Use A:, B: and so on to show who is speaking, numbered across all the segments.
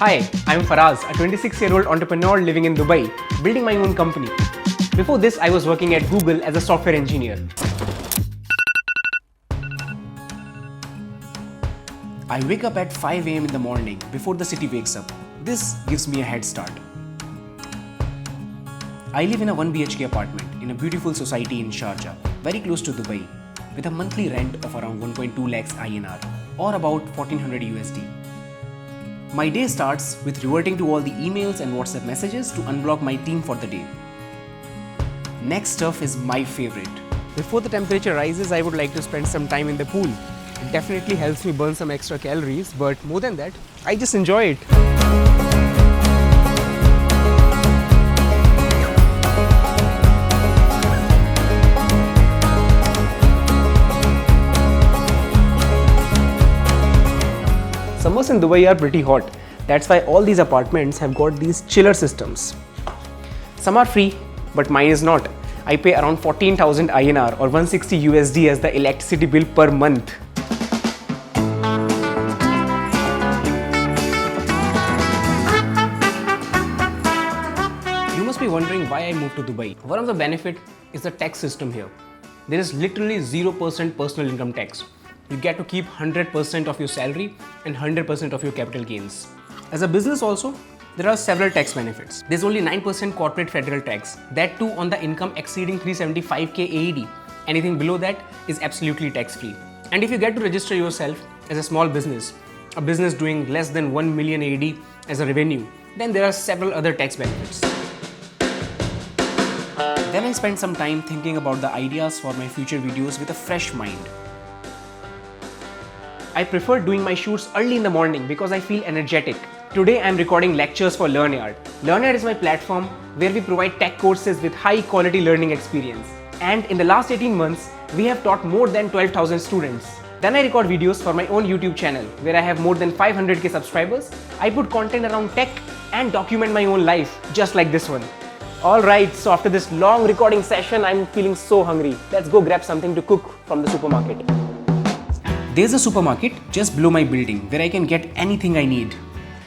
A: Hi, I'm Fraz, a 26-year-old entrepreneur living in Dubai, building my own company. Before this, I was working at Google as a software engineer. I wake up at 5 a.m. in the morning before the city wakes up. This gives me a head start. I live in a 1 BHK apartment in a beautiful society in Sharjah, very close to Dubai, with a monthly rent of around 1.2 lakhs INR or about 1400 USD. My day starts with reverting to all the emails and WhatsApp messages to unblock my team for the day. Next stuff is my favorite. Before the temperature rises, I would like to spend some time in the pool. It definitely helps me burn some extra calories, but more than that, I just enjoy it. Summers in Dubai are pretty hot. That's why all these apartments have got these chiller systems. Some are free, but mine is not. I pay around 14,000 INR or 160 USD as the electricity bill per month. You must be wondering why I moved to Dubai. One of the benefits is the tax system here. There is literally 0% personal income tax. You get to keep 100% of your salary and 100% of your capital gains. As a business also, there are several tax benefits. There's only 9% corporate federal tax, that too on the income exceeding 375k AED. Anything below that is absolutely tax-free. And if you get to register yourself as a small business, a business doing less than 1 million AED as a revenue, then there are several other tax benefits. Then I spent some time thinking about the ideas for my future videos with a fresh mind. I prefer doing my shoots early in the morning because I feel energetic. Today I am recording lectures for LearnYard. LearnYard is my platform where we provide tech courses with high quality learning experience. And in the last 18 months, we have taught more than 12,000 students. Then I record videos for my own YouTube channel where I have more than 500k subscribers. I put content around tech and document my own life, just like this one. Alright, so after this long recording session, I'm feeling so hungry. Let's go grab something to cook from the supermarket. There's a supermarket just below my building where I can get anything I need.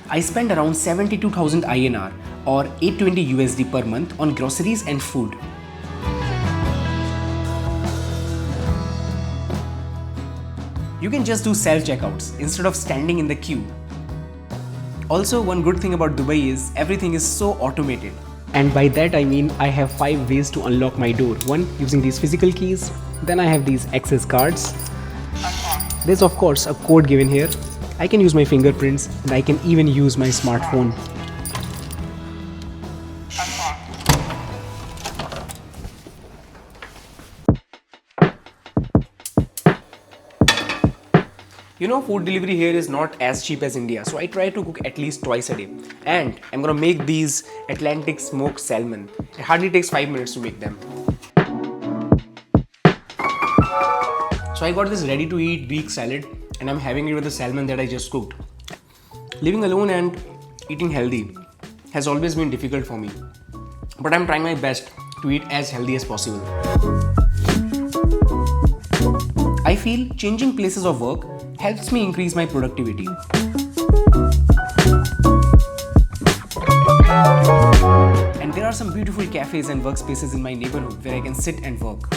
A: I spend around 72,000 INR or 820 USD per month on groceries and food. You can just do self-checkouts instead of standing in the queue. Also, one good thing about Dubai is everything is so automated. And by that I mean I have 5 ways to unlock my door. One, using these physical keys. Then I have these access cards. There's of course a code given here. I can use my fingerprints and I can even use my smartphone. You know, food delivery here is not as cheap as India, so I try to cook at least twice a day. And I'm gonna make these Atlantic smoked salmon. It hardly takes 5 minutes to make them. So I got this ready to eat Greek salad and I'm having it with the salmon that I just cooked. Living alone and eating healthy has always been difficult for me. But I'm trying my best to eat as healthy as possible. I feel changing places of work helps me increase my productivity. And there are some beautiful cafes and workspaces in my neighborhood where I can sit and work.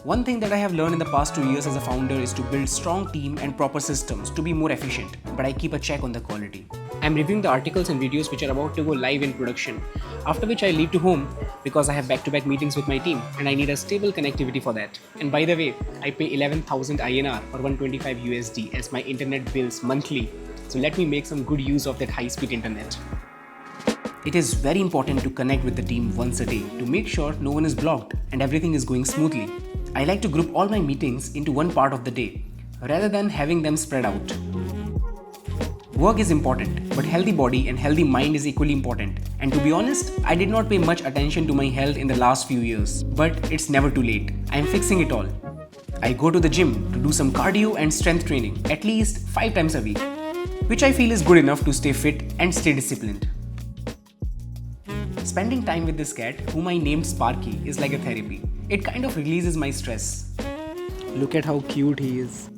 A: One thing that I have learned in the past 2 years as a founder is to build strong team and proper systems to be more efficient, but I keep a check on the quality. I'm reviewing the articles and videos which are about to go live in production, after which I leave to home because I have back-to-back meetings with my team and I need a stable connectivity for that. And by the way, I pay 11,000 INR or 125 USD as my internet bills monthly, so let me make some good use of that high-speed internet. It is very important to connect with the team once a day to make sure no one is blocked and everything is going smoothly. I like to group all my meetings into one part of the day, rather than having them spread out. Work is important, but healthy body and healthy mind is equally important. And to be honest, I did not pay much attention to my health in the last few years, but it's never too late. I am fixing it all. I go to the gym to do some cardio and strength training at least 5 times a week, which I feel is good enough to stay fit and stay disciplined. Spending time with this cat, whom I named Sparky, is like a therapy. It kind of releases my stress. Look at how cute he is.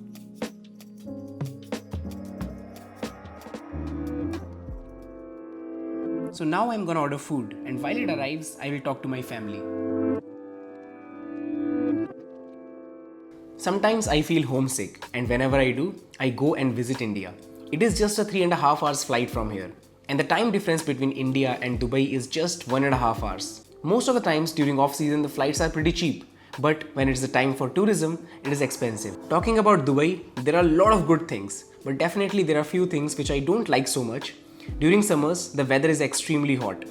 A: So now I'm gonna order food, and while it arrives, I will talk to my family. Sometimes I feel homesick, and whenever I do, I go and visit India. It is just a 3.5 hours flight from here, and the time difference between India and Dubai is just 1.5 hours. Most of the times during off season, the flights are pretty cheap, but when it's the time for tourism, it is expensive. Talking about Dubai, there are a lot of good things, but definitely there are few things which I don't like so much. During summers, the weather is extremely hot,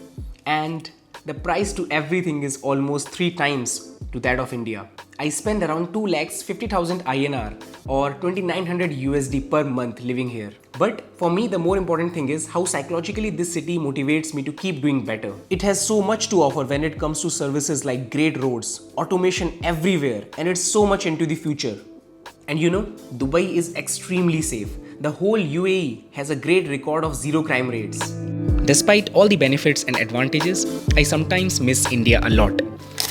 A: and the price to everything is almost 3 times to that of India. I spend around 2,50,000 INR or 2,900 USD per month living here. But for me, the more important thing is how psychologically this city motivates me to keep doing better. It has so much to offer when it comes to services like great roads, automation everywhere, and it's so much into the future. And you know, Dubai is extremely safe. The whole UAE has a great record of zero crime rates. Despite all the benefits and advantages, I sometimes miss India a lot.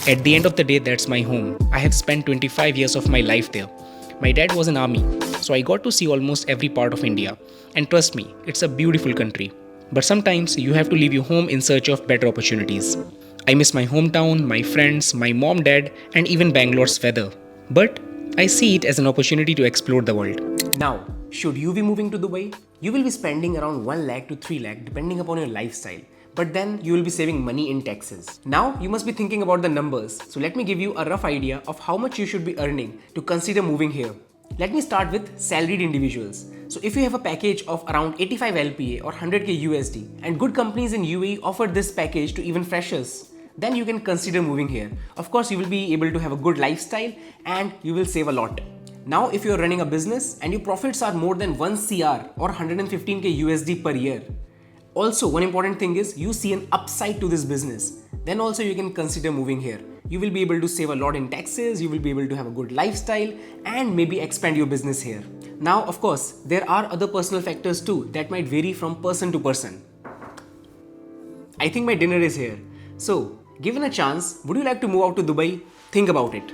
A: At the end of the day, that's my home. I have spent 25 years of my life there. My dad was in army, so I got to see almost every part of India. And trust me, it's a beautiful country. But sometimes you have to leave your home in search of better opportunities. I miss my hometown, my friends, my mom, dad, and even Bangalore's weather. But I see it as an opportunity to explore the world. Now, should you be moving to Dubai? You will be spending around 1 lakh to 3 lakh depending upon your lifestyle. But then you will be saving money in taxes. Now you must be thinking about the numbers. So let me give you a rough idea of how much you should be earning to consider moving here. Let me start with salaried individuals. So if you have a package of around 85 LPA or 100k USD and good companies in UAE offer this package to even freshers, then you can consider moving here. Of course, you will be able to have a good lifestyle and you will save a lot. Now, if you're running a business and your profits are more than 1 CR or 115k USD per year, also one important thing is you see an upside to this business, then also you can consider moving here. You will be able to save a lot in taxes, you will be able to have a good lifestyle and maybe expand your business here. Now, of course, there are other personal factors too that might vary from person to person. I think my dinner is here. So, given a chance, would you like to move out to Dubai? Think about it.